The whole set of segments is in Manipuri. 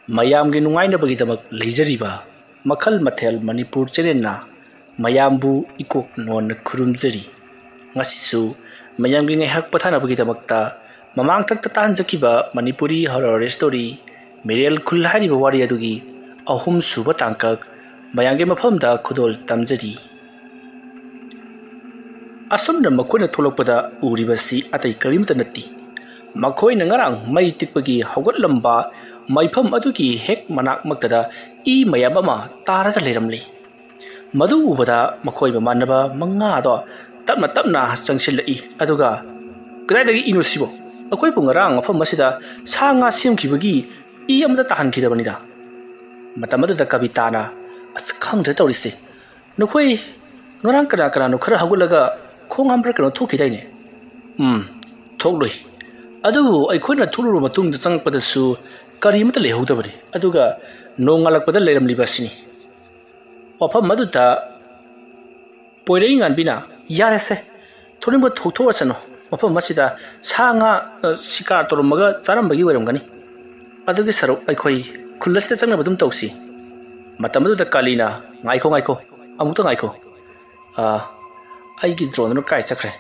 ꯃꯌꯥꯝꯒꯤ ꯅꯨꯡꯉꯥꯏꯅꯕꯒꯤꯗꯃꯛ ꯂꯩꯖꯔꯤꯕ ꯃꯈꯜ ꯃꯊꯦꯜ ꯃꯅꯤꯄꯨꯔ ꯆꯦꯅꯦꯜꯅ ꯃꯌꯥꯝꯕꯨ ꯏꯀꯣꯛ ꯅꯣꯟꯅ ꯈꯨꯔꯨꯝꯖꯔꯤ ꯉꯁꯤꯁꯨ ꯃꯌꯥꯝꯒꯤ ꯉꯥꯏꯍꯥꯛ ꯄꯣꯊꯥꯅꯕꯒꯤꯗꯃꯛꯇ ꯃꯃꯥꯡꯊꯛꯇ ꯇꯥꯍꯟꯖꯈꯤꯕ ꯃꯅꯤꯄꯨꯔꯤ ꯍꯣꯔꯔ ꯁ꯭ꯇꯣꯔꯤ ꯃꯤꯔꯦꯜ ꯈꯨꯜ ꯍꯥꯏꯔꯤꯕ ꯋꯥꯔꯤ ꯑꯗꯨꯒꯤ ꯑꯍꯨꯝ ꯁꯨꯕ ꯇꯥꯡꯀꯛ ꯃꯌꯥꯝꯒꯤ ꯃꯐꯝꯗ ꯈꯨꯗꯣꯜ ꯇꯝꯖꯔꯤ ꯑꯁꯨꯝꯅ ꯃꯈꯣꯏꯅ ꯊꯣꯛꯂꯛꯄꯗ ꯎꯔꯤꯕꯁꯤ ꯑꯇꯩ ꯀꯔꯤꯃꯇ ꯅꯠꯇꯦ ꯃꯈꯣꯏꯅ ꯉꯔꯥꯡ ꯃꯩ ꯇꯤꯛꯄꯒꯤ ꯍꯧꯒꯠꯂꯝꯕ ꯃꯩꯐꯝ ꯑꯗꯨꯒꯤ ꯍꯦꯛ ꯃꯅꯥꯛꯃꯛꯇꯗ ꯏ ꯃꯌꯥꯝ ꯑꯃ ꯇꯥꯔꯒ ꯂꯩꯔꯝꯂꯤ ꯃꯗꯨ ꯎꯕꯗ ꯃꯈꯣꯏ ꯃꯃꯥꯟꯅꯕ ꯃꯉꯥꯗꯣ ꯇꯞꯅ ꯇꯞꯅ ꯆꯪꯁꯤꯜꯂꯛꯏ ꯑꯗꯨꯒ ꯀꯗꯥꯏꯗꯒꯤ ꯏꯅꯣ ꯁꯤꯕꯣ ꯑꯩꯈꯣꯏꯕꯨ ꯉꯔꯥꯡ ꯃꯐꯝ ꯑꯁꯤꯗ ꯁꯥ ꯉꯥ ꯁꯦꯝꯈꯤꯕꯒꯤ ꯏ ꯑꯃꯇ ꯇꯥꯍꯟꯈꯤꯗꯕꯅꯤꯗ ꯃꯇꯝ ꯑꯗꯨꯗ ꯀꯕꯤꯇꯥꯅ ꯑꯁ ꯈꯪꯗ꯭ꯔꯦ ꯇꯧꯔꯤꯁꯦ ꯅꯈꯣꯏ ꯉꯔꯥꯡ ꯀꯅꯥꯅꯣ ꯈꯔ ꯍꯧꯒꯠꯂꯒ ꯈꯣꯡ ꯍꯥꯝꯕ꯭ꯔꯥ ꯀꯩꯅꯣ ꯊꯣꯛꯈꯤꯗꯥꯏꯅꯦ ꯊꯣꯛꯂꯣꯏ ꯑꯗꯨꯕꯨ ꯑꯩꯈꯣꯏꯅ ꯊꯣꯛꯂꯨꯔꯕ ꯃꯇꯨꯡꯗ ꯆꯪꯉꯛꯄꯗꯁꯨ ꯀꯔꯤꯃꯇ ꯂꯩꯍꯧꯗꯕꯅꯤ ꯑꯗꯨꯒ ꯅꯣꯡꯉꯥꯜꯂꯛꯄꯗ ꯂꯩꯔꯝꯂꯤꯕ ꯑꯁꯤꯅꯤ ꯋꯥꯐꯝ ꯑꯗꯨꯗ ꯄꯣꯏꯔꯩ ꯉꯥꯟꯕꯤꯅ ꯌꯥꯔꯦꯁꯦ ꯊꯣꯛꯅꯤꯡꯕ ꯊꯣꯛꯊꯣꯛꯑꯁꯅꯨ ꯃꯐꯝ ꯑꯁꯤꯗ ꯁꯥ ꯉꯥ ꯁꯤꯀꯥꯔ ꯇꯧꯔꯝꯃꯒ ꯆꯥꯔꯝꯕꯒꯤ ꯑꯣꯏꯔꯝꯒꯅꯤ ꯑꯗꯨꯒꯤ ꯁꯔꯨꯛ ꯑꯩꯈꯣꯏ ꯈꯨꯜ ꯑꯁꯤꯗ ꯆꯪꯅꯕ ꯑꯗꯨꯝ ꯇꯧꯁꯤ ꯃꯇꯝ ꯑꯗꯨꯗ ꯀꯥꯂꯤꯅ ꯉꯥꯏꯈꯣ ꯑꯃꯨꯛꯇ ꯉꯥꯏꯈꯣ ꯑꯩꯒꯤ ꯗ꯭ꯔꯣꯟꯗꯨꯅ ꯀꯥꯏ ꯆꯠꯈ꯭ꯔꯦ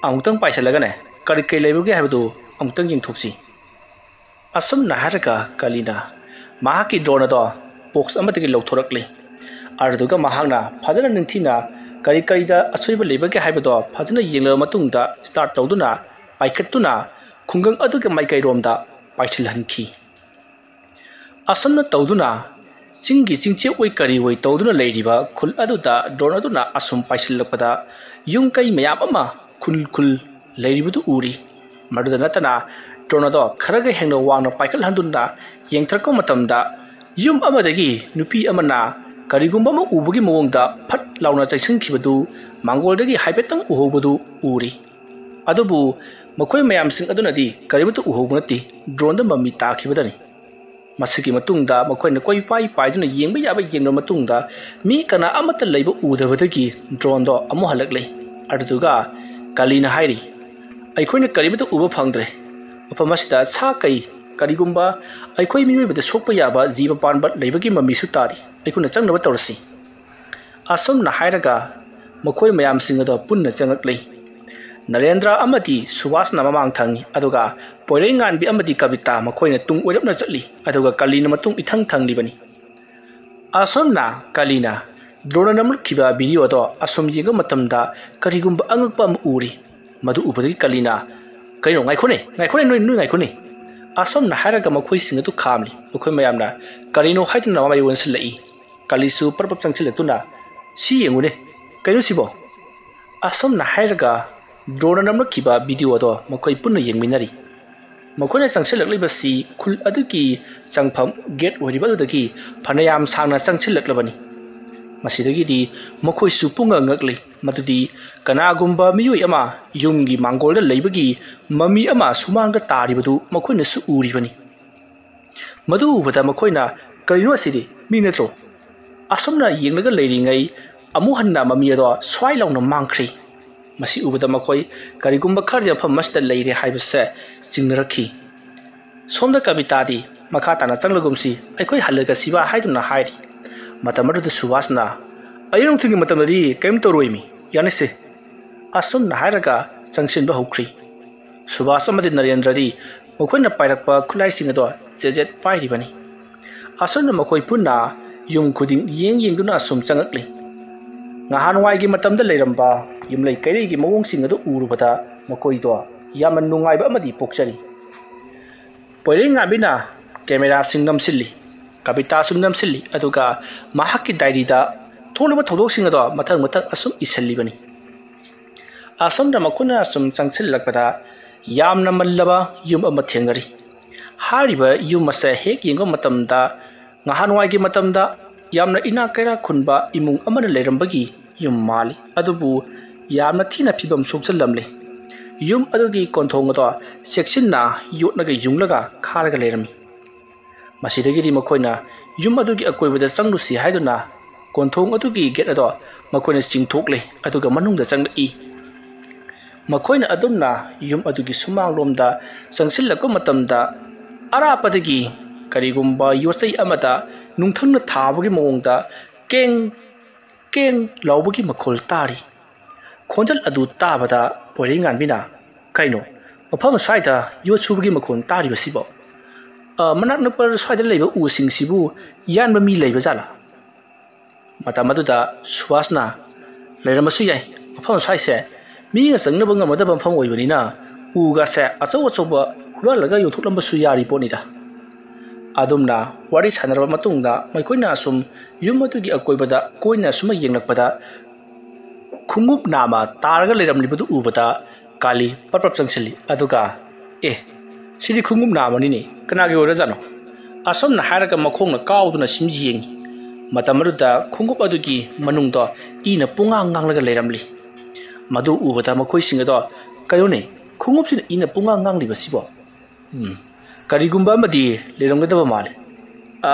ꯑꯃꯨꯛꯇꯪ ꯄꯥꯏꯁꯜꯂꯒꯅꯦ ꯀꯔꯤ ꯂꯩꯕꯒꯦ ꯍꯥꯏꯕꯗꯨ ꯑꯃꯨꯛꯇꯪ ꯌꯦꯡꯊꯣꯛꯁꯤ ꯑꯁꯨꯝꯅ ꯍꯥꯏꯔꯒ ꯀꯥꯂꯤꯅ ꯃꯍꯥꯛꯀꯤ ꯗ꯭ꯔꯣꯟ ꯑꯗꯣ ꯕꯣꯛꯁ ꯑꯃꯗꯒꯤ ꯂꯧꯊꯣꯔꯛꯂꯤ ꯑꯗꯨꯒ ꯃꯍꯥꯛꯅ ꯐꯖꯅ ꯅꯤꯡꯊꯤꯅ ꯀꯔꯤꯗ ꯑꯁꯣꯏꯕ ꯂꯩꯕꯒꯦ ꯍꯥꯏꯕꯗꯣ ꯐꯖꯅ ꯌꯦꯡꯂꯕ ꯃꯇꯨꯡꯗ ꯁ꯭ꯇꯥꯔꯠ ꯇꯧꯗꯨꯅ ꯄꯥꯏꯈꯠꯇꯨꯅ ꯈꯨꯡꯒꯪ ꯑꯗꯨꯒꯤ ꯃꯥꯏꯀꯩꯔꯣꯝꯗ ꯄꯥꯏꯁꯤꯜꯍꯟꯈꯤ ꯑꯁꯨꯝꯅ ꯇꯧꯗꯨꯅ ꯆꯤꯡꯒꯤ ꯆꯤꯡꯆꯦꯛ ꯑꯣꯏ ꯀꯔꯤ ꯑꯣꯏ ꯇꯧꯗꯨꯅ ꯂꯩꯔꯤꯕ ꯈꯨꯜ ꯑꯗꯨꯗ ꯗ꯭ꯔꯣꯟ ꯑꯗꯨꯅ ꯑꯁꯨꯝ ꯄꯥꯏꯁꯤꯜꯂꯛꯄꯗ ꯌꯨꯝ ꯀꯩ ꯃꯌꯥꯝ ꯑꯃ ꯈꯨꯜ ꯂꯩꯔꯤꯕꯗꯨ ꯎꯔꯤ ꯃꯗꯨꯗ ꯅꯠꯇꯅ ꯗ꯭ꯔꯣꯟ ꯑꯗꯣ ꯈꯔꯒ ꯍꯦꯟꯅ ꯋꯥꯡꯅ ꯄꯥꯏꯈꯠꯍꯟꯗꯨꯅ ꯌꯦꯡꯊꯔꯛꯄ ꯃꯇꯝꯗ ꯌꯨꯝ ꯑꯃꯗꯒꯤ ꯅꯨꯄꯤ ꯑꯃꯅ ꯀꯔꯤꯒꯨꯝꯕ ꯑꯃ ꯎꯕꯒꯤ ꯃꯑꯣꯡꯗ ꯐꯠ ꯂꯥꯎꯅ ꯆꯪꯁꯤꯟꯈꯤꯕꯗꯨ ꯃꯥꯡꯒꯣꯜꯗꯒꯤ ꯍꯥꯏꯐꯦꯠꯇꯪ ꯎꯍꯧꯕꯗꯨ ꯎꯔꯤ ꯑꯗꯨꯕꯨ ꯃꯈꯣꯏ ꯃꯌꯥꯝꯁꯤꯡ ꯑꯗꯨꯅꯗꯤ ꯀꯔꯤꯃꯇ ꯎꯍꯧꯕ ꯅꯠꯇꯦ ꯗ꯭ꯔꯣꯟꯗ ꯃꯃꯤ ꯇꯥꯈꯤꯕꯗꯅꯤ ꯃꯁꯤꯒꯤ ꯃꯇꯨꯡꯗ ꯃꯈꯣꯏꯅ ꯀꯣꯏꯄꯥꯏ ꯄꯥꯏꯗꯨꯅ ꯌꯦꯡꯕ ꯌꯥꯕ ꯌꯦꯡꯂꯕ ꯃꯇꯨꯡꯗ ꯃꯤ ꯀꯅꯥ ꯑꯃꯠꯇ ꯂꯩꯕ ꯎꯗꯕꯗꯒꯤ ꯗ꯭ꯔꯣꯟꯗꯣ ꯑꯃꯨꯛ ꯍꯜꯂꯛꯂꯤ ꯑꯗꯨꯗꯨꯒ ꯀꯥꯂꯤꯅ ꯍꯥꯏꯔꯤ ꯑꯩꯈꯣꯏꯅ ꯀꯔꯤꯃꯇ ꯎꯕ ꯐꯪꯗ꯭ꯔꯦ ꯃꯐꯝ ꯑꯁꯤꯗ ꯁꯥ ꯀꯔꯤꯒꯨꯝꯕ ꯑꯩꯈꯣꯏ ꯃꯤꯑꯣꯏꯕꯗ ꯁꯣꯛꯄ ꯌꯥꯕ ꯖꯤꯕ ꯄꯥꯟꯕ ꯂꯩꯕꯒꯤ ꯃꯃꯤꯁꯨ ꯇꯥꯔꯤ ꯑꯩꯈꯣꯏꯅ ꯆꯪꯅꯕ ꯇꯧꯔꯁꯤ ꯑꯁꯨꯝꯅ ꯍꯥꯏꯔꯒ ꯃꯈꯣꯏ ꯃꯌꯥꯝꯁꯤꯡ ꯑꯗꯣ ꯄꯨꯟꯅ ꯆꯪꯉꯛꯂꯤ ꯅꯔꯦꯟꯗ꯭ꯔ ꯑꯃꯗꯤ ꯁꯨꯕꯥꯁꯅ ꯃꯃꯥꯡ ꯊꯪꯉꯤ ꯑꯗꯨꯒ ꯄꯣꯏꯔꯩ ꯉꯥꯟꯕꯤ ꯑꯃꯗꯤ ꯀꯕꯤꯇꯥ ꯃꯈꯣꯏꯅ ꯇꯨꯡ ꯑꯣꯏꯔꯞꯅ ꯆꯠꯂꯤ ꯑꯗꯨꯒ ꯀꯥꯂꯤꯅ ꯃꯇꯨꯡ ꯏꯊꯪ ꯊꯪꯂꯤꯕꯅꯤ ꯑꯁꯨꯝꯅ ꯀꯥꯂꯤꯅ ꯗ꯭ꯔꯣꯟꯅ ꯅꯝꯂꯛꯈꯤꯕ ꯚꯤꯗꯤꯑꯣꯗꯣ ꯑꯁꯨꯝ ꯌꯦꯡꯕ ꯃꯇꯝꯗ ꯀꯔꯤꯒꯨꯝꯕ ꯑꯉꯛꯄ ꯑꯃ ꯎꯔꯤ ꯃꯗꯨ ꯎꯕꯗꯒꯤ ꯀꯥꯂꯤꯅ ꯀꯩꯅꯣ ꯉꯥꯏꯈꯣꯅꯦ ꯅꯣꯏ ꯉꯥꯏꯈꯣꯅꯦ ꯑꯁꯨꯝꯅ ꯍꯥꯏꯔꯒ ꯃꯈꯣꯏꯁꯤꯡ ꯑꯗꯨ ꯈꯥꯝꯂꯤ ꯃꯈꯣꯏ ꯃꯌꯥꯝꯅ ꯀꯔꯤꯅꯣ ꯍꯥꯏꯗꯨꯅ ꯃꯃꯥꯏ ꯑꯣꯟꯁꯤꯜꯂꯛꯏ ꯀꯥꯂꯤꯁꯨ ꯄꯔꯄꯞ ꯆꯪꯁꯤꯜꯂꯛꯇꯨꯅ ꯁꯤ ꯌꯦꯡꯉꯨꯅꯦ ꯀꯩꯅꯣ ꯁꯤꯕꯣ ꯑꯁꯨꯝꯅ ꯍꯥꯏꯔꯒ ꯗ꯭ꯔꯣꯟꯅ ꯅꯝꯂꯛꯈꯤꯕ ꯚꯤꯗꯤꯑꯣꯗꯣ ꯃꯈꯣꯏ ꯄꯨꯟꯅ ꯌꯦꯡꯃꯤꯟꯅꯔꯤ ꯃꯈꯣꯏꯅ ꯆꯪꯁꯤꯜꯂꯛꯂꯤꯕꯁꯤ ꯈꯨꯜ ꯑꯗꯨꯒꯤ ꯆꯪꯐꯝ ꯒꯦꯠ ꯑꯣꯏꯔꯤꯕ ꯑꯗꯨꯗꯒꯤ ꯐꯅꯌꯥꯝ ꯁꯥꯡꯅ ꯆꯪꯁꯤꯜꯂꯛꯂꯕꯅꯤ ꯃꯁꯤꯗꯒꯤꯗꯤ ꯃꯈꯣꯏꯁꯨ ꯄꯨꯡꯉ ꯉꯛꯂꯤ ꯃꯗꯨꯗꯤ ꯀꯅꯥꯒꯨꯝꯕ ꯃꯤꯑꯣꯏ ꯑꯃ ꯌꯨꯝꯒꯤ ꯃꯥꯡꯒꯣꯜꯗ ꯂꯩꯕꯒꯤ ꯃꯃꯤ ꯑꯃ ꯁꯨꯃꯥꯡꯗ ꯇꯥꯔꯤꯕꯗꯨ ꯃꯈꯣꯏꯅꯁꯨ ꯎꯔꯤꯕꯅꯤ ꯃꯗꯨ ꯎꯕꯗ ꯃꯈꯣꯏꯅ ꯀꯔꯤꯅꯣ ꯑꯁꯤꯗꯤ ꯃꯤ ꯅꯠꯇ꯭ꯔꯣ ꯑꯁꯨꯝꯅ ꯌꯦꯡꯂꯒ ꯂꯩꯔꯤꯉꯩ ꯑꯃꯨꯛ ꯍꯟꯅ ꯃꯃꯤ ꯑꯗꯣ ꯁ꯭ꯋꯥꯏ ꯂꯥꯎꯅ ꯃꯥꯡꯈ꯭ꯔꯤ ꯃꯁꯤ ꯎꯕꯗ ꯃꯈꯣꯏ ꯀꯔꯤꯒꯨꯝꯕ ꯈꯔꯗꯤ ꯃꯐꯝ ꯑꯁꯤꯗ ꯂꯩꯔꯦ ꯍꯥꯏꯕꯁꯦ ꯆꯤꯡꯅꯔꯛꯈꯤ ꯁꯣꯝꯗ ꯀꯕꯤꯇꯥꯗꯤ ꯃꯈꯥ ꯇꯥꯅ ꯆꯪꯂꯒꯨꯝꯁꯤ ꯑꯩꯈꯣꯏ ꯍꯜꯂꯒ ꯁꯤꯕ ꯍꯥꯏꯗꯨꯅ ꯍꯥꯏꯔꯤ ꯃꯇꯝ ꯑꯗꯨꯗ ꯁꯨꯕꯥꯁꯅ ꯑꯌꯨꯛ ꯅꯨꯡꯊꯤꯜꯒꯤ ꯃꯇꯝꯗꯗꯤ ꯀꯔꯤꯝ ꯇꯧꯔꯣꯏꯃꯤ ꯌꯥꯅꯤꯁꯦ ꯑꯁꯨꯝꯅ ꯍꯥꯏꯔꯒ ꯆꯪꯁꯤꯟꯕ ꯍꯧꯈ꯭ꯔꯤ ꯁꯨꯕꯥꯁ ꯑꯃꯗꯤ ꯅꯔꯦꯟꯗ꯭ꯔꯗꯤ ꯃꯈꯣꯏꯅ ꯄꯥꯏꯔꯛꯄ ꯈꯨꯠꯂꯥꯏꯁꯤꯡ ꯑꯗꯣ ꯖꯦꯖꯦꯠ ꯄꯥꯏꯔꯤꯕꯅꯤ ꯑꯁꯨꯝꯅ ꯃꯈꯣꯏ ꯄꯨꯟꯅ ꯌꯨꯝ ꯈꯨꯗꯤꯡ ꯌꯦꯡꯗꯨꯅ ꯑꯁꯨꯝ ꯆꯪꯉꯛꯂꯤ ꯅꯍꯥꯟꯋꯥꯏꯒꯤ ꯃꯇꯝꯗ ꯂꯩꯔꯝꯕ ꯌꯨꯝꯂꯩ ꯀꯩꯔꯩꯒꯤ ꯃꯑꯣꯡꯁꯤꯡ ꯑꯗꯨ ꯎꯔꯨꯕꯗ ꯃꯈꯣꯏꯗꯣ ꯌꯥꯝꯅ ꯅꯨꯡꯉꯥꯏꯕ ꯑꯃꯗꯤ ꯄꯣꯛꯆꯔꯤ ꯄꯣꯏꯔꯩ ꯉꯥꯟꯕꯤꯅ ꯀꯦꯃꯦꯔꯥꯁꯤꯡ ꯅꯝꯁꯤꯜꯂꯤ ꯀꯕꯤꯇꯥꯁꯨ ꯅꯝꯁꯤꯜꯂꯤ ꯑꯗꯨꯒ ꯃꯍꯥꯛꯀꯤ ꯗꯥꯏꯔꯤꯗ ꯊꯣꯛꯂꯤꯕ ꯊꯧꯗꯣꯛꯁꯤꯡ ꯑꯗꯣ ꯃꯊꯪ ꯑꯁꯨꯝ ꯏꯁꯤꯜꯂꯤꯕꯅꯤ ꯑꯁꯣꯝꯗ ꯃꯈꯣꯏꯅ ꯑꯁꯨꯝ ꯆꯪꯁꯤꯜꯂꯛꯄꯗ ꯌꯥꯝꯅ ꯃꯜꯂꯕ ꯌꯨꯝ ꯑꯃ ꯊꯦꯡꯅꯔꯤ ꯍꯥꯏꯔꯤꯕ ꯌꯨꯝ ꯑꯁꯦ ꯍꯦꯛ ꯌꯦꯡꯕ ꯃꯇꯝꯗ ꯅꯍꯥꯟꯋꯥꯏꯒꯤ ꯃꯇꯝꯗ ꯌꯥꯝꯅ ꯏꯅꯥꯛ ꯀꯩꯔꯥꯛ ꯈꯨꯟꯕ ꯏꯃꯨꯡ ꯑꯃꯅ ꯂꯩꯔꯝꯕꯒꯤ ꯌꯨꯝ ꯃꯥꯜꯂꯤ ꯑꯗꯨꯕꯨ ꯌꯥꯝꯅ ꯊꯤꯅ ꯐꯤꯕꯝ ꯁꯣꯛꯆꯜꯂꯝꯂꯤ ꯌꯨꯝ ꯑꯗꯨꯒꯤ ꯀꯣꯟꯊꯣꯡ ꯑꯗꯣ ꯆꯦꯛꯁꯤꯟꯅ ꯌꯣꯠꯅꯒ ꯌꯨꯡꯂꯒ ꯈꯥꯔꯒ ꯂꯩꯔꯝꯃꯤ ꯃꯁꯤꯗꯒꯤꯗꯤ ꯃꯈꯣꯏꯅ ꯌꯨꯝ ꯑꯗꯨꯒꯤ ꯑꯀꯣꯏꯕꯗ ꯆꯪꯂꯨꯁꯤ ꯍꯥꯏꯗꯨꯅ ꯀꯣꯟꯊꯣꯡ ꯑꯗꯨꯒꯤ ꯒꯦꯠ ꯑꯗꯣ ꯃꯈꯣꯏꯅ ꯆꯤꯡꯊꯣꯛꯂꯤ ꯑꯗꯨꯒ ꯃꯅꯨꯡꯗ ꯆꯪꯂꯛꯏ ꯃꯈꯣꯏꯅ ꯑꯗꯨꯝꯅ ꯌꯨꯝ ꯑꯗꯨꯒꯤ ꯁꯨꯃꯥꯡꯂꯣꯝꯗ ꯆꯪꯁꯤꯜꯂꯛꯄ ꯃꯇꯝꯗ ꯑꯔꯥꯞꯄꯗꯒꯤ ꯀꯔꯤꯒꯨꯝꯕ ꯌꯣꯠꯆꯩ ꯑꯃꯗ ꯅꯨꯡꯊꯪꯅ ꯊꯥꯕꯒꯤ ꯃꯑꯣꯡꯗ ꯀꯦꯡ ꯀꯦꯡ ꯂꯥꯎꯕꯒꯤ ꯃꯈꯣꯜ ꯇꯥꯔꯤ ꯈꯣꯟꯖꯦꯜ ꯑꯗꯨ ꯇꯥꯕꯗ ꯄꯣꯏꯔꯩꯉꯥꯟꯕꯤꯅ ꯀꯩꯅꯣ ꯃꯐꯝ ꯑꯁ꯭ꯋꯥꯏꯗ ꯌꯣꯠ ꯁꯨꯕꯒꯤ ꯃꯈꯣꯜ ꯇꯥꯔꯤꯕꯁꯤꯕꯣ ꯃꯅꯥꯛ ꯅꯛꯄ ꯁ꯭ꯋꯥꯏꯗ ꯂꯩꯕ ꯎꯁꯤꯡꯁꯤꯕꯨ ꯌꯥꯟꯕ ꯃꯤ ꯂꯩꯕ ꯖꯥꯠꯂꯥ ꯃꯇꯝ ꯑꯗꯨꯗ ꯁꯨꯕꯥꯁꯅ ꯂꯩꯔꯝꯕꯁꯨ ꯌꯥꯏ ꯃꯐꯝ ꯑꯁ꯭ꯋꯥꯏꯁꯦ ꯃꯤꯅ ꯆꯪꯅꯕ ꯉꯝꯒꯗꯕ ꯃꯐꯝ ꯑꯣꯏꯕꯅꯤꯅ ꯎꯒꯁꯦ ꯑꯆꯧ ꯑꯆꯧꯕ ꯍꯨꯔꯥꯜꯂꯒ ꯌꯣꯟꯊꯣꯛꯂꯝꯕꯁꯨ ꯌꯥꯔꯤ ꯄꯣꯠꯅꯤꯗ ꯑꯗꯨꯝꯅ ꯋꯥꯔꯤ ꯁꯥꯟꯅꯔꯕ ꯃꯇꯨꯡꯗ ꯃꯈꯣꯏꯅ ꯑꯁꯨꯝ ꯌꯨꯝ ꯑꯗꯨꯒꯤ ꯑꯀꯣꯏꯕꯗ ꯀꯣꯏꯅ ꯁꯨꯝ ꯌꯦꯡꯂꯛꯄꯗ ꯈꯨꯡꯎꯞ ꯅꯥꯝꯃ ꯇꯥꯔꯒ ꯂꯩꯔꯝꯂꯤꯕꯗꯨ ꯎꯕꯗ ꯀꯥꯂꯤ ꯄꯔꯄꯔꯞ ꯆꯪꯁꯤꯜꯂꯤ ꯑꯗꯨꯒ ꯁꯤꯗꯤ ꯈꯨꯡꯎꯞ ꯅꯥꯝꯃꯅꯤꯅꯦ ꯀꯅꯥꯒꯤ ꯑꯣꯏꯔꯖꯥꯠꯅꯣ ꯑꯁꯣꯝꯅ ꯍꯥꯏꯔꯒ ꯃꯈꯣꯡꯅ ꯀꯥꯎꯗꯨꯅ ꯁꯤꯝ ꯌꯦꯡꯉꯤ ꯃꯇꯝ ꯑꯗꯨꯗ ꯈꯨꯡꯎꯞ ꯑꯗꯨꯒꯤ ꯃꯅꯨꯡꯗ ꯏꯅ ꯄꯨꯡꯉꯥꯡ ꯉꯥꯡꯂꯒ ꯂꯩꯔꯝꯂꯤ ꯃꯗꯨ ꯎꯕꯗ ꯃꯈꯣꯏꯁꯤꯡ ꯑꯗꯣ ꯀꯩꯅꯣꯅꯦ ꯈꯨꯡꯎꯞꯁꯤꯅ ꯏꯅ ꯄꯨꯡꯉꯥꯡ ꯉꯥꯡꯂꯤꯕꯁꯤꯕꯣ ꯀꯔꯤꯒꯨꯝꯕ ꯑꯃꯗꯤ ꯂꯩꯔꯝꯒꯗꯕ ꯃꯥꯜꯂꯦ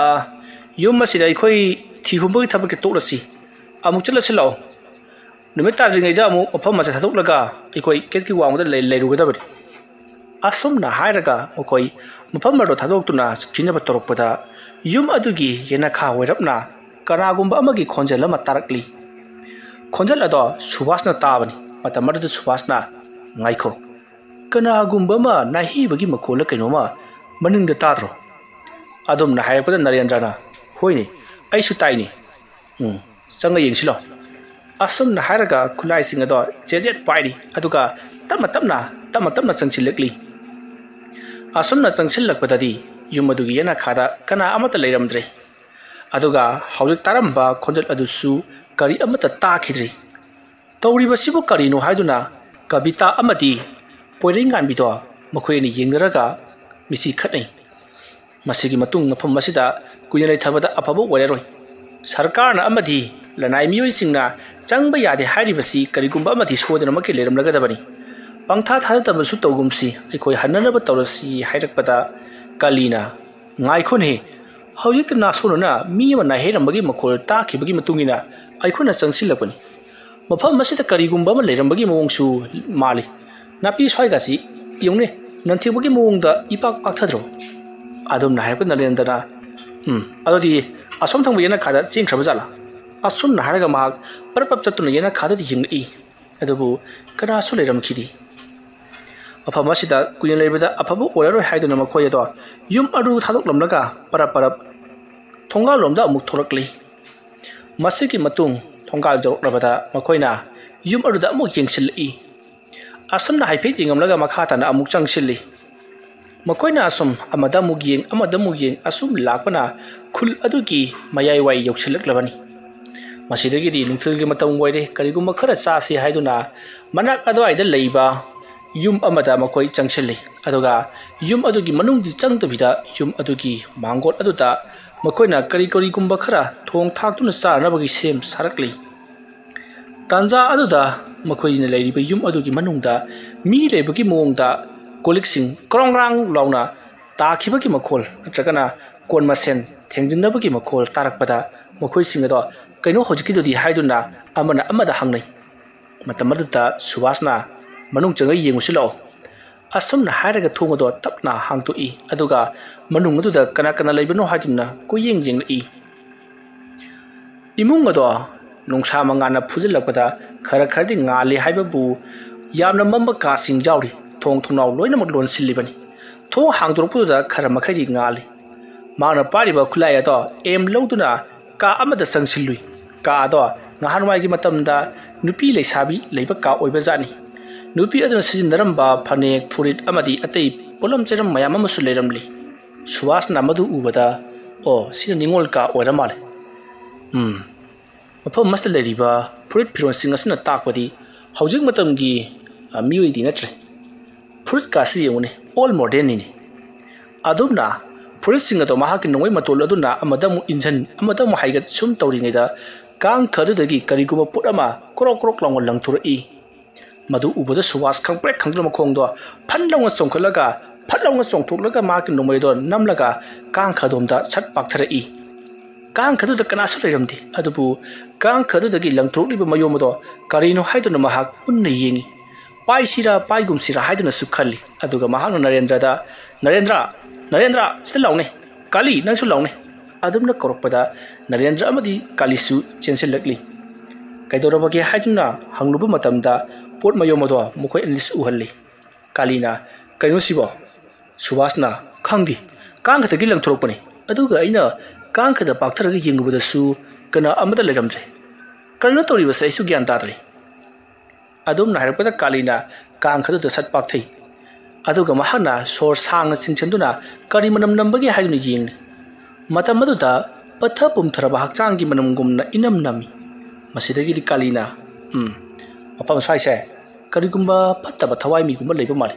ꯌꯨꯝ ꯑꯁꯤꯗ ꯑꯩꯈꯣꯏ ꯊꯤ ꯍꯨꯝꯕꯒꯤ ꯊꯕꯛꯀꯤ ꯇꯣꯛꯂꯁꯤ ꯑꯃꯨꯛ ꯆꯠꯂꯁꯤ ꯂꯥꯛꯑꯣ ꯅꯨꯃꯤꯠ ꯇꯥꯗ꯭ꯔꯤꯉꯩꯗ ꯑꯃꯨꯛ ꯃꯐꯝ ꯑꯁꯤ ꯊꯥꯗꯣꯛꯂꯒ ꯑꯩꯈꯣꯏ ꯒꯦꯠꯀꯤ ꯋꯥꯡꯃꯗ ꯂꯩꯔꯨꯒꯗꯕꯅꯤ ꯑꯁꯨꯝꯅ ꯍꯥꯏꯔꯒ ꯃꯈꯣꯏ ꯃꯐꯝ ꯑꯗꯨ ꯊꯥꯗꯣꯛꯇꯨꯅ ꯆꯠꯈꯤꯅꯕ ꯇꯧꯔꯛꯄꯗ ꯌꯨꯝ ꯑꯗꯨꯒꯤ ꯌꯦꯅꯈꯥ ꯑꯣꯏꯔꯞꯅ ꯀꯅꯥꯒꯨꯝꯕ ꯑꯃꯒꯤ ꯈꯣꯟꯖꯦꯜ ꯑꯃ ꯇꯥꯔꯛꯂꯤ khonjal ado subhasna tabani matamadu subhasna ngaikho kana gumba ma nahi bagi makola kainoma maningda tadro adom na haypada Narendra hoine ai su taini sanga yengsilo asum na haraga khulai singa do jejet paidi aduga tamna changchilekli asum na changchilakpadadi yumadugi yana khada kana amata leiramdre aduga hawjik taramba khonjal adusu kari amata takhidri tawribasibu karino haiduna kabita amadi poiringan bido makhoi ni yengraga misi khatnai masigi matung mafam masida kuinai thabada apabu wareroi sarkar na amadi lanai miyoi singna changba yade hairibasi karigumba amadi sodana makki leramlaga dabani pangtha thada su tawgumsi aikoi hannanaba tawrasi hairakpada kalina ngaikon he hawjik na sonona mi ma herambagi makhol ta khibagi matungina aikona changsilapani mafam masida karigumba ma lerambagi mawongsu mali napi swaigasi yongne nanthibagi mawongda ipak pakthadro adom na hairpa Narendra adodi asom thangba yana khada chingkhaba jala asum na haraga ma parpap chatuna yana khada di hingi adubu kana su leramkhidi mafam masida kuyen leibada afabu oraro haiduna makhoi ado yum adu thadok lamlaga parap thongal lomda amuk thorakli masigi matung thongal jorabada makoina yum aruda amuk yengsilli asumna haipe jingamlaga makhata na amuk changsilli makoina asum amada mugiyeng asum lakpana khul adugi mayai wai yoksilak-labani masidagi di nungthilgi matam waire karigumba khara chasi haiduna manak adwaida leiba yum amada makoi changsilli aduga yum adugi manungdi changtobida yum adugi mangot aduda makoina karigumba khara thong thaktuna charnabagi sem sarakli tanja aduda makoina leiriba yum adugi manungda mi lebagi mongda koliksing krongrang launa takhibagi makhol natragana kon masen thengjingnabagi makhol tarakpada makoi singado kaino hojikidodi haiduna amana amada hangnai matamaduta Subhasna manung changa yengusilo asumna haraga thongado tapna hangtoi aduga manung aduda kana leibano haiduna koyeng jenglei imung ado nungsa mangana phujilakpada khara ngali haibabu yamna mamba kasing jawri thong thonau loina mak lon silibani thong hangdorpuda khara makhai ngali mana pariba khulai ado em loduna ka amada changsilui ka ado ngahanwai gi matamda nupi leisabi leiba ka oiba jani nupi aduna sijindaramba phanek phurit amadi atei polam cheram mayam amasu leiramli Subhasna madu ubada sina ningol ka oiramale mafam masta leiriba phurit phiron sing asina takpadi hawjik matamgi miyoi di natre phurit kasi yengune all modern ni adumna phurit sing ado mahaki nongoi matol aduna amadamu injan amadamu haigat sum tawringeda kang khadudagi kariguma putama krok longol langthuri madu ubada Subhas khangprek khangdra khongdo phanlonga chongkhalaga phanlonga chongthoklaga maki nomoi do namlaga kang khadomda chat pakthari kang khadu kana su leiramdi adubu kang khadu dagi langthrokliba mayomodo karino haiduna mahak unna yengi paisira paigumsira haiduna su khalli aduga mahak Narendra sida laune काली नंसु लाउने अदुमना कौरपदा नरेंद्र अमदी कालीसु चेंसिलकली कैदौरबगे हाइजुना हंगलुब मतमदा पोट मयोमदो मखोय अनिस उहल्ली कालीना कैनुसिबो सुभाषना खंगी कांग खतगी लंथोरपने अदुगा अइना कांग खदा पाक्थरगा यिंगबदसु कना अमदा लेरमद्रे करिनो तोरिबस आइसु ज्ञान ताद्रे अदुमना हारपदा कालीना कांग खदु सट पाक्थै अदुगा महाना सोर सांगना चिंचंदुना करि मनम नंबगे हाइनु यिंग मतम मदुदा पत्था पुमथरबा हक्चांगी मनमगुमना इनम नमी मसिदगी कालीना मफम स्वाइसे करिगुम्बा फत्तबा थवाई मिगुम्बा लेबा माले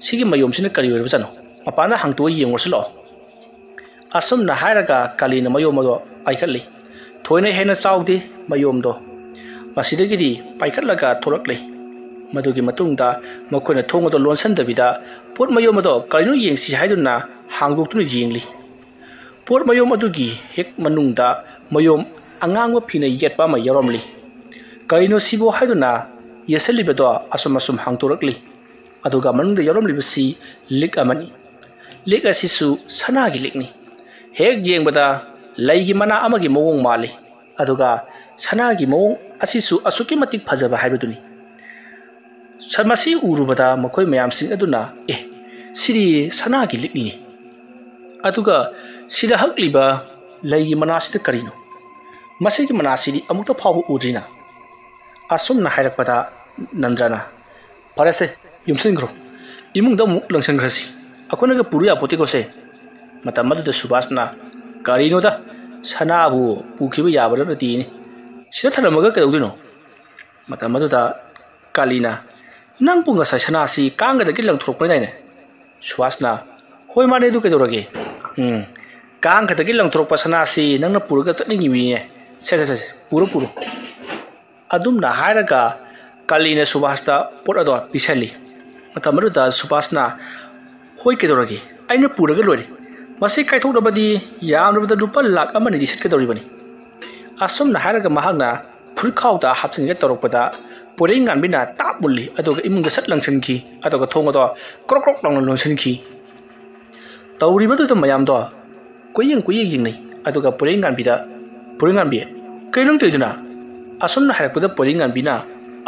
सिगी मयोमसिना करि ओइरबजानो मपाना हांतो येंगोसलो असमना हायरगा कालीना मयोमदो पाइखटले थोयना हेना चाउदे मयोमदो मसिदगी पाइखटलगा थोरकले मदुगी मतुंगदा मखोयना थोंगदो लोनसनदबिदा पोट मयोमदो करिनो येंगसि हाइदुना हांगदोक्तुना येंगली पोट मयोम अदुगी हेक मनुंगदा मयोम अंगांगवा फिना येटपा मा यरमली करिनो सिबो हाइदुना येसलिबदो असम असम हांगतोरकली अदुगा मनुंगदा यरमलिबसि लिक अमनी लिक असिसु सनागी लिकनी हेक येंगबदा लैगी मना अमगी मवोंग माले अदुगा सनागी मवोंग असिसु असुकी मतिक फजबा हाइबदुनी समसी उरुबदा मखोय मयामसिंग अदुना सिरी सनागी लिकनी अदुगा सिदा हकलिबा लैगी मनासिदा करिनो मसिगी मनासिदी अमुक्ता फाउ उद्रिना असुमना हायरकपदा नंद्रना फरेसे युमसिंग्रो इमुंगदा मुक लंसंग्रसि अखोनगा पुरुया पोतिकोसे मतमदुदा सुभाषना करिनोदा सनाबु पुखिबा याबरनतीनि सिदा थरमगा कदौदिनो मतमदुदा कालीना नंग पुंगा सनासी कांगदगी लंथोरकपनाइने सुभाषना होय माने दु कदौरगे कांग खतगी लंथोरकपा सनासी नंगना पुरगा चटनिगिमिने से पुरो पुरो अदुमना हायरगा कालीना सुभाषता पोट अदो पिसली मतमरुदा सुभाषना होय केदोरगे आइना पुरगा लोरे मसे काइथोकदबदी यामरबदा रुपा लाख अमनि दिसटकदोरिबनी असुमना हायरगा महागना फुरखाउदा हापसिनगे तोरकपदा पोरें गानबिना ताप मुल्ली अदोगा इमुंगा सट लंसनखी अदोगा थोंगदो क्रॉक क्रॉक लांग लोनसनखी तौरिबदुदा मयामदो कोयें यिंगनै अदुगा पोरें गानबिदा पोरें गानबि कैनों तोइदुना असुमना हायरकपदा पोरें गानबिना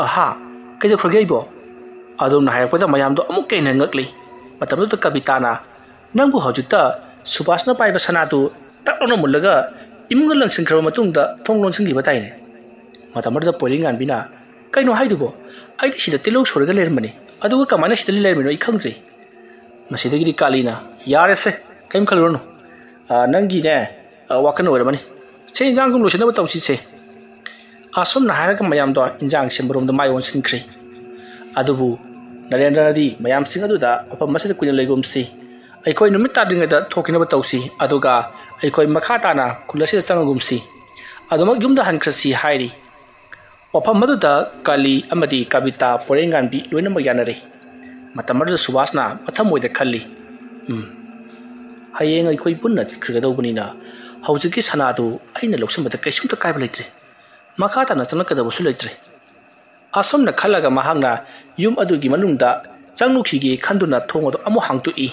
आहा कैदोखरगेइबो अदुमना हायरकपदा मयामदो अमुक कैना ngakli मतमदुदा कविताना नंबु हौजिकता सुभाषना पाइबा सनादु तकनो मुल्लगा इमुंगा लंसनखरबा मतुंगदा थोंग लोनसनगिबा ताइने मतमदुदा पोरें गानबिना कैनो हाइदुबो आइदि सिदा तिलौ सोरगा लेरमने अदुगा कमाना सिदा लेरमिनो इखंग्रे मसिदगी कालीना यारेसे कैम खलुरनो नंगीने वाकन ओरमनी से इंजांगुम लोसनबा तौसिसे असुमना हायरगा मयामदो इंजांग सेमबरोमदा मायोन सिनख्रे अदुबु नरेंद्रदी मयाम सिंग अदुदा अफम मसिदा कुइन लेगुमसि अइखोय नुमित तादिंगदा थोकिनबा तौसि अदुगा अइखोय मखाताना खुलसिदा चंगगुमसि अदुमक युमदा हनख्रसि हाइरि अफम मदुदा काली अमदी कविता पोरेंगानबि लोइनमक यानरे मतमरदा सुभाषना मथमोइदा खल्ली हयेंग अइखोय पुन्ना चिखरगदौबनिना हौजिकी सनादु अइना लौसमबदा कैसुमता कायबा लेत्रे मखाताना चंगकदबसु लेत्रे असमना खल्लगा महांगना युम अदुगी मनुंगदा चंगनुखिगे खंदुना थोंगदो अमु हांगतुई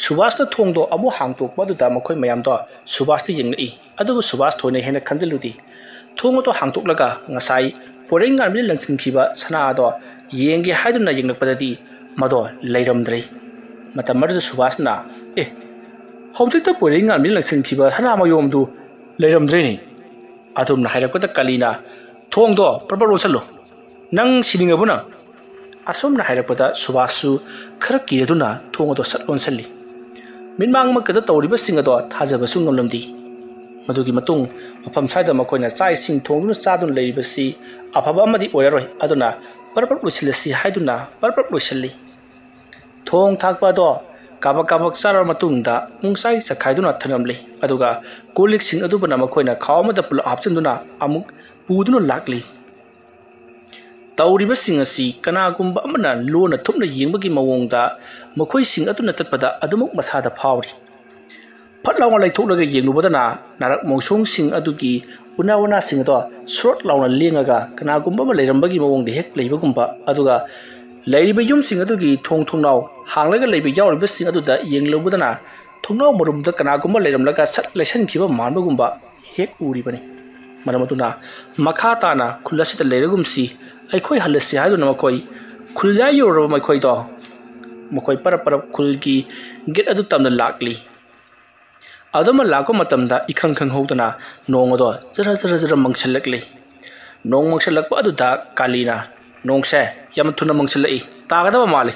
सुभाषना थोंगदो अमु हांगतोकबदुदा मखोय मयामदो सुभाषति यिंगई अदुबु सुभाष थोइना हेना खंजलुदी थोंगदो हांगतोकलगा ngasai पोरेंगानबि लंसिनखिबा सनादो येंगे हाइदुना यिंगलपददी मदो लैरमद्रे मतमरदा सुभाषना हौजिकता पोरेंगानबि लंसिनखिबा सना मयोमदु लैरमद्रेनि अदुमना हायरकपदा कालीना थोंगदो प्रपर रोसलो नंग सिनिंगबुना असुमना हायरकपदा सुभाषसु खरा किरदुना थोंगदो सटलोनसल्ली मिनमांग मकदा तौरिबा सिंगदो थाजबसु ngomlamdi मदुगी मतुंग मफम साइदा मखोयना चाइ सिंग थोंगदुना चादुन लेरिबसि अफबा अमदि ओयरोय अदुना परपर लोसिलसि हाइदुना परपर लोसल्ली थोंग थाकपादो काबक काबक चारा मतुंगदा मुंगसाइ सखाइदुना थनमले अदुगा कोलिक सिंग अदुबना मखोयना खावमदा पुल आपचंदुना अमुक पुदुना लाकली तौरिबा सिंग असि कनागुम्बा अमना लोना थुपना येंबगी मवोंगदा मखोय सिंग अदुना चटपदा अदुमुक मसादा फावरी फटलाउना लैथोकलगा येंगलुबदना नारक मौसोंग सिंग अदुगी उना सिंग दो स्रोट लाउना लेंगागा कनागुम्बा मा लैरमबगी मवोंगदे हेक लैबगुम्बा अदुगा लैरिबा युम सिंग अदुगी थोंग थोंनाव हांगलगा लैबा यावरिबा सिंग अदुदा येंगलुबदना थोंनाव मरुमदा कनागुम्बा लेरमलगा सट लेसनखिबा मानबगुम्बा हेक उरिबनी मरम अदुना मखा ताना खुलसित लेरगुमसी अखोई हलसी हादुना मखोई खुलजा योरब मखोई दो मखोई पर खुलगी गेट अदु तमना लाकली अदम लाको मतमदा इखंग खंग होदना नोंगदो जरा जरा जरा मंगछलकली नोंग मंगछलक अदुदा कालीना नोंगसे यम थुना मंगछलई तागदबा माले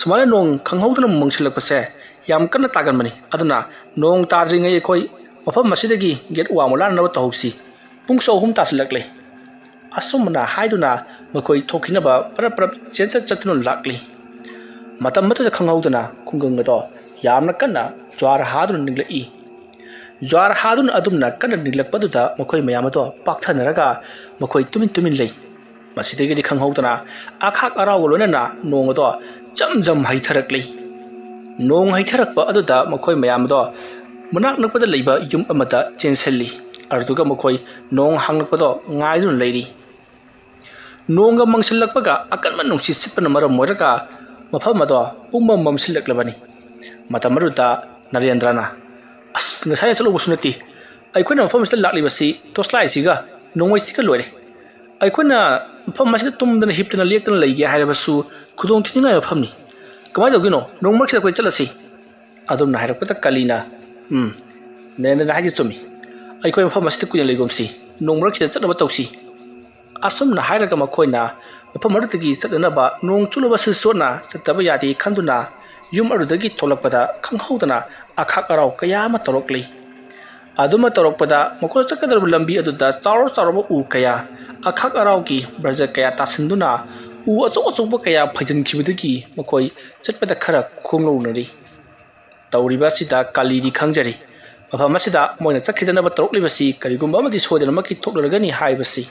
सुमाले नोंग खंगहोदना मंगछलकसे याम कन्ना तागनमनी अदुना नोंग तारजिंगै अखोई मफम मसिदगी गेट वामुलान नब तौसी पुंग सोहुम तासलकले असुमना हाइदुना मखोई थोखिनबा पर चेंच चतुन लाकली मतम मत खंगहोदना खुंगंगदो यामना कन्ना ज्वार हादुन निगलई ज्वार हादुन अदुमना कन्ना निगलकपदुदा मखोई मयामदो पाक्थनरगा मखोई तुमिन तुमिन लई मसिदगी खंगहोदना आखाक अराव लोनना नोंगदो जम जम हाइथरकली नोंग हाइथरकपा अदुदा मखोई मयामदो मनाक नकपदा लैबा yum अमदा चेंसली अर्दुगा मखोई नोंग हांगलकपदो ngaidun leiri nonga mangsilakpaga akanma nungsi sipna maram moiraga mafam ado pungmam mamsilaklabani matamaruda narendrana as ngasai chalo busunati aikona mafam sila laklibasi toslai siga nongoi sika loire aikona mafam masida tumdana hiptana lektana leige haibasu khudong thininga mafamni kamai dogino nongmarkida koi chalasi adum na hairakpata kalina nenda haji chumi aikoi mafam masida kuya legomsi nongmarkida chataba tausi Assam हाइरगा मखोइना मफम अरुदगी चटनबा नोंग चुलबा सिसोना चतबा यादि खंदुना युम अरुदगी थोलकपदा खंगहौदना अखाक अराव कया मा तोरकली अदुमा तोरकपदा मखो चकदरब लंबी अदुदा चारो चारोब उ कया अखाक अराव की ब्रज कया तासिंदुना उ अचो अचोब कया फजनखिबदगी मखोई चटपदा खरा खोंगलौनरी तौरिबा सिदा कालीदी खंगजरी मफम सिदा मोइना चखिदनबा तोरकलिबसी करिगुंबा अमदि सोदनमकी थोकलरगनी हाइबसी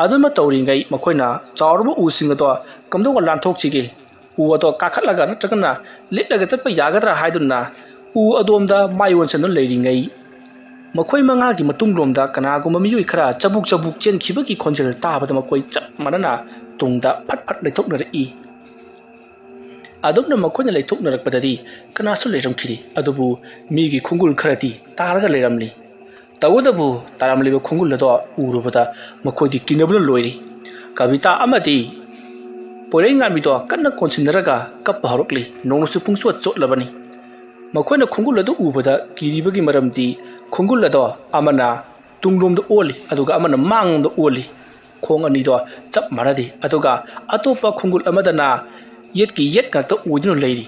अदुमा तौरिंगै मखोइना चाउरब उसिंगदो कमदोंग लांथोकचिगे उ अदो काखटलगा नत्रगना लेटलगा चटप यागदरा हाइदुना उ अदोमदा माइवनसन लेरिंगै मखोइ मंगागी मतुंगलोमदा कनागुम मियुइ खरा चबुक चबुक चेनखिबगी खोंजल ताबदा मखोइ चप मनना तुंगदा फट फट लेथोकनरई अदुमना मखोइना लेथोकनरकपददी कनासु लेरमखिरि अदुबु मिगी खुंगुल खरती तारगा लेरमली तवदबु तारामलिबा खुंगुलदो उरुबदा मखोइदि किनबुल लोइरि कविता अमदि पोरेंगामिदो कन्ना कोनसिनरगा कप हरकली नोंगसु पुंसु चोटलबनी मखोइना खुंगुलदो उबदा किरिबगी मरमदि खुंगुलदो अमना तुंगलोमदो ओली अदुगा अमना मांगदो ओली खोंग अनिदो चप मारदि अदुगा अतोपा खुंगुल अमदना येतकी येत गातो उदिनो लेरि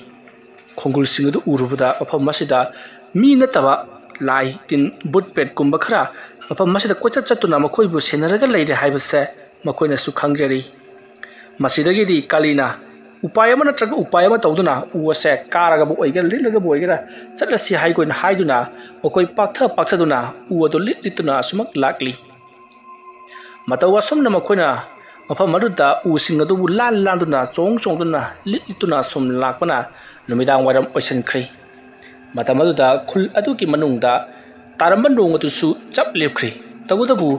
खुंगुल सिंगदो उरुबदा अफम मसिदा मी नतबा लाई तिन बुट पेट कुंबा खरा मफम मसिदा कोचा चतुना मखोइबु सेनरगा लेरे हाइबसे मखोइना सु खंगजरी मसिदगिदी कालीना उपाय अमा नत्रगा उपाय अमा तौदुना उवसे कारगा बु ओइगा लिलगा बु ओइगा चटलसी हाइगोइन हाइदुना मखोइ पाक्थदुना उवदो लिटलितुना सुमक लाकली मतवा सुमना मखोइना मफम मरुदा उसिंगदुबु लान लांदुना चोंग चोंदुना लिटलितुना सुम लाकपना नुमिदांग वारम ओइसनख्री मतमदुदा खुल अदुकी मनुंगदा तारंबा नोंगदुसु चप लेपख्री तबुदबु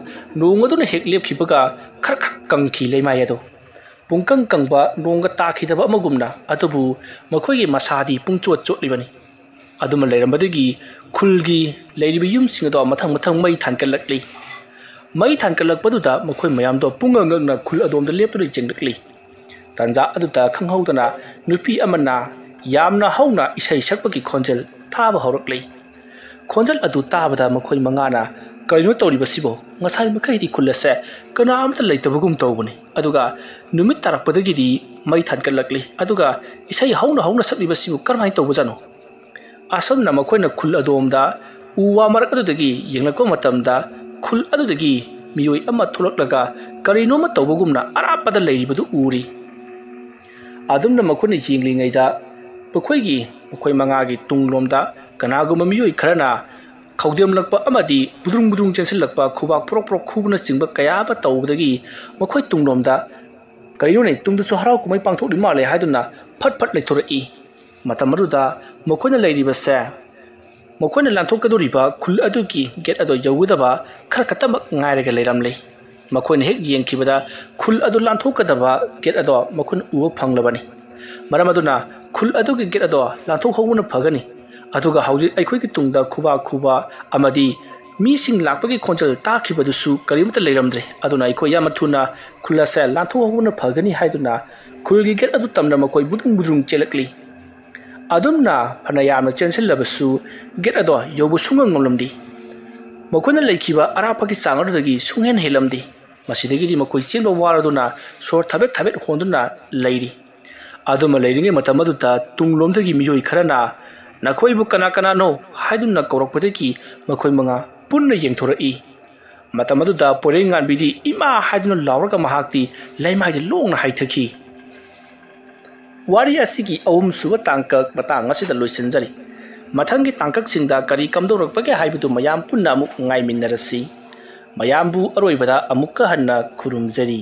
नोंगदुना हेक लेपखिबगा खर खर कंखी लेमायदो पुंकंग कंगबा नोंगा ताखिदबा अमगुमना अदुबु मखोइगी मसादी पुंचोट चोटलिबनी अदुमा लेरंबदगी खुलगी लेरिबि युमसिंगदो मथंग मथंग मई थानकलकली मई थानकलकपदुदा मखोइ मयामदो पुंगंगंगना खुल अदोमदा लेपतुरि चेंगलकली तंजा अदुदा खंगहौदना नुपी अमना यामना हौना इसै सकपगी खोंजल थाबा हौरकली खोंजल अदु ताबदा मखोइ मंगाना करिनो तौरिबसिबो ngасai मखैदि खुलसे कना अमत लेतबगुम तौबने अदुगा नुमित तारकपदगिदि मै थानकलकली अदुगा इसै हौना हौना सकलिबसिबो करमाइ तौबजानो असमना मखोइना खुल अदोमदा उवा मरक अदुदगी यंगलको मतमदा खुल अदुदगी मियोइ अमा थुलकलगा करिनो म तौबगुमना अरापदा लेरिबदु उरी अदुमना मखोइना यंगलिङैदा मखोइगी मखोइ मंगागी तुंगलोमदा कनागुम मियोइ खरना खौदेमलकपा अमदि बुद्रुंग बुद्रुंग चेंसिलकपा खुबाक प्रोक प्रोक खुबना चिंबा कयाबा तौबदगी मखोइ तुंगलोमदा करियोनै तुंगदसु हराव कुमै पांथोकलि माले हाइदुना फट फट लेथोरई मतमरुदा मखोइना लेरिबसे मखोइना लांथोकदोरिबा खुल अदुगी गेट अदो यौगदबा खर खतमक ngairega लेरमले मखोइना हेक येंखिबदा खुल अदु लांथोकदबा गेट अदो मखोइना उब फंगलबनी मरम अदुना खुल अदुगी गेट अदो लांथोक होगुना फगनी ꯑꯗꯨꯒ ꯍꯧꯖꯤꯛ ꯑꯩꯈꯣꯏꯒꯤ ꯇꯨꯡꯗ ꯈꯨꯕꯥ ꯈꯨꯕꯥ ꯑꯃꯗꯤ ꯃꯤꯁꯤꯡ ꯂꯥꯛꯄꯒꯤ ꯈꯣꯟꯖꯦꯜ ꯇꯥꯈꯤꯕꯗꯨꯁꯨ ꯀꯔꯤꯃꯠꯇ ꯂꯩꯔꯝꯗ꯭ꯔꯦ ꯑꯗꯨꯅ ꯑꯩꯈꯣꯏ ꯌꯥꯝꯅ ꯊꯨꯅ ꯈꯨꯜ ꯑꯁꯦ ꯂꯥꯟꯊꯣꯛꯍꯧꯕꯅ ꯐꯒꯅꯤ ꯍꯥꯏꯗꯨꯅ ꯈꯨꯜꯒꯤ ꯒꯦꯠ ꯑꯗꯨ ꯇꯝꯅ ꯃꯈꯣꯏ ꯕꯨꯗ꯭ꯔꯨꯡ ꯕꯨꯗ꯭ꯔꯨꯡ ꯆꯦꯜꯂꯛꯂꯤ ꯑꯗꯨꯝꯅ ꯐꯅ ꯌꯥꯝꯅ ꯆꯦꯟꯁꯤꯜꯂꯕꯁꯨ ꯒꯦꯠ ꯑꯗꯣ ꯌꯧꯕ ꯁꯨꯡꯉꯝ ꯉꯝꯂꯝꯗꯦ ꯃꯈꯣꯏꯅ ꯂꯩꯈꯤꯕ ꯑꯔꯥꯞꯄꯒꯤ ꯆꯥꯡ ꯑꯗꯨꯗꯒꯤ ꯁꯨꯡꯍꯦꯟ ꯍꯦꯜꯂꯝꯗꯦ ꯃꯁꯤꯗꯒꯤꯗꯤ ꯃꯈꯣꯏ ꯆꯦꯟꯕ ꯋꯥꯔꯗꯨꯅ ꯁꯣꯔ ꯊꯕꯦꯠ ꯊꯕꯦꯠ ꯍꯣꯟꯗꯨꯅ ꯂꯩꯔꯤ ꯑꯗꯨꯃ ꯂꯩꯔꯤꯉꯩ ꯃꯇꯝ ꯑꯗꯨꯗ ꯇꯨꯡꯂꯣꯝꯗꯒꯤ ꯃꯤꯑꯣꯏ ꯈꯔꯅ ꯅꯈꯣꯏꯕꯨ ꯀꯅꯥ ꯀꯅꯥꯅꯣ ꯍꯥꯏꯗꯨꯅ ꯀꯧꯔꯛꯄꯗꯒꯤ ꯃꯈꯣꯏ ꯃꯉꯥ ꯄꯨꯟꯅ ꯌꯦꯡꯊꯣꯔꯛꯏ ꯃꯇꯝ ꯑꯗꯨꯗ ꯄꯣꯏꯔꯩꯉꯥꯟꯕꯤꯗꯤ ꯏꯃꯥ ꯍꯥꯏꯗꯨꯅ ꯂꯥꯎꯔꯒ ꯃꯍꯥꯛꯇꯤ ꯂꯩꯃꯥꯏꯗ ꯂꯣꯡꯅ ꯍꯥꯏꯊꯈꯤ ꯋꯥꯔꯤ ꯑꯁꯤꯒꯤ ꯑꯍꯨꯝꯁꯨꯕ ꯇꯥꯡꯀꯛ ꯃꯇꯥꯡ ꯑꯁꯤꯗ ꯂꯣꯏꯁꯤꯟꯖꯔꯤ ꯃꯊꯪꯒꯤ ꯇꯥꯡꯀꯛꯁꯤꯡꯗ ꯀꯔꯤ ꯀꯝꯗꯧꯔꯛꯄꯒꯦ ꯍꯥꯏꯕꯗꯨ ꯃꯌꯥꯝ ꯄꯨꯟꯅ ꯑꯃꯨꯛ ꯉꯥꯏꯃꯤꯟꯅꯔꯁꯤ ꯃꯌꯥꯝꯕꯨ ꯑꯔꯣꯏꯕꯗ ꯑꯃꯨꯛꯀ ꯍꯟꯅ ꯈꯨꯔꯨꯝꯖꯔꯤ